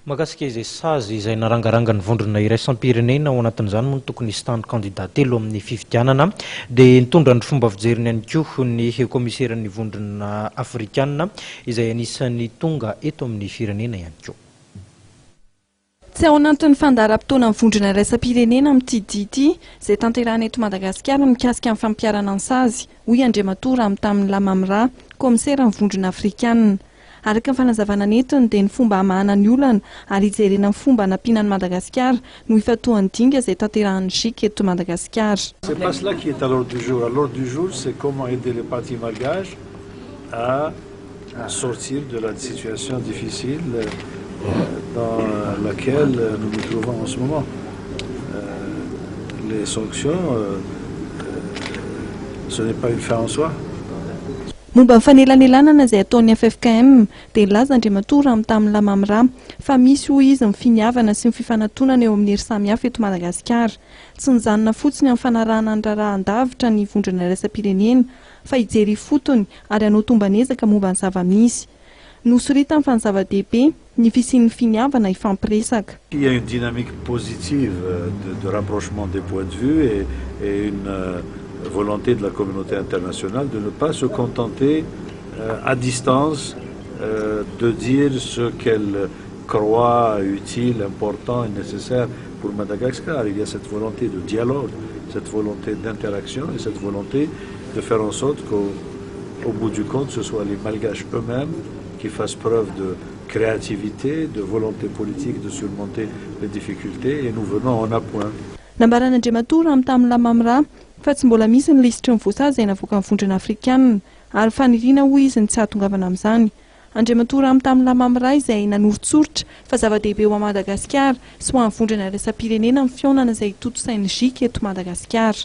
Mahakasika izay sazy izay narangaranga ny vondrona iraisam-pirenena ao anatin'izany moa tokony hisy tany candidat telo amin'ny fifidianana dia nitondra ny fomba fijeriny ihany koa ny komiseran'ny vondrona afrikanina izay anisan'ny tonga eto amin'ny firenena ihany koa. Tsy ao anatin'ny fandaharam-potoana ny vondrona iraisam-pirenena amin'ity dia ity izay tanterahana eto Madagasikara mikasika amin'ny fampiarana ny sazy, hoy Andriamatora amin'ny tamin'ny Lamamra, komisera ny vondrona afrikanina. Araka ny fanazavana netiny dia ny fomba hamahana ny olana ary hijerena ny fomba hanampiana ny Madagasikara no ifatohan'ny dinga izay tanterahan'ny GIC eto Madagasikara. C'est pas cela qui est à l'ordre du jour. À l'ordre du jour, c'est comment aider les partis malgaches à sortir de la situation difficile dans laquelle nous nous trouvons en ce moment. Les sanctions, ce n'est pas une fin en soi. Momba ny fanelanelanana izay ataon'ny FFKM dia nilaza Andriamatora amin'ny tamin'ny Lamamra fa misy hoy izy ny finiavana sy ny fifanantonana eo amin'ny hery samihafa eto Madagasikara. Tsy nijanona fotsiny amin'ny fanarahana ny rarahan-davitra ny vondrona iraisam-pirenena fa hijery fotony ary hanao tombanezaka momba ny zava-misy. Nosorita amin'ny fanzava-dehibe ny fisian'ny finiavana ifampiresaka. Il y a une dynamique positive de rapprochement des points de vue et une volonté de la communauté internationale de ne pas se contenter à distance de dire ce qu'elle croit utile, important et nécessaire pour Madagascar. Il y a cette volonté de dialogue, cette volonté d'interaction et cette volonté de faire en sorte qu'au bout du compte, ce soit les Malgaches eux-mêmes qui fassent preuve de créativité, de volonté politique de surmonter les difficultés et nous venons en appoint. Nambaran'Andriamatora amin'ny tamin'ny Lamamra fa tsy mbola misy ny lisitry ny voasazy izay navoaka ny vondrona afrikanina ary faniriana hoy izy ny tsy hahatongavana amin'izany. Andriamatora amin'ny tamin'ny Lamamra izay nanoro-tsoritra fa zava-dehibe ho Madagasikara sy ho an'ny vondrona iraisam-pirenena amin'ny fionana izay toto sain'ny GIC eto Madagasikara.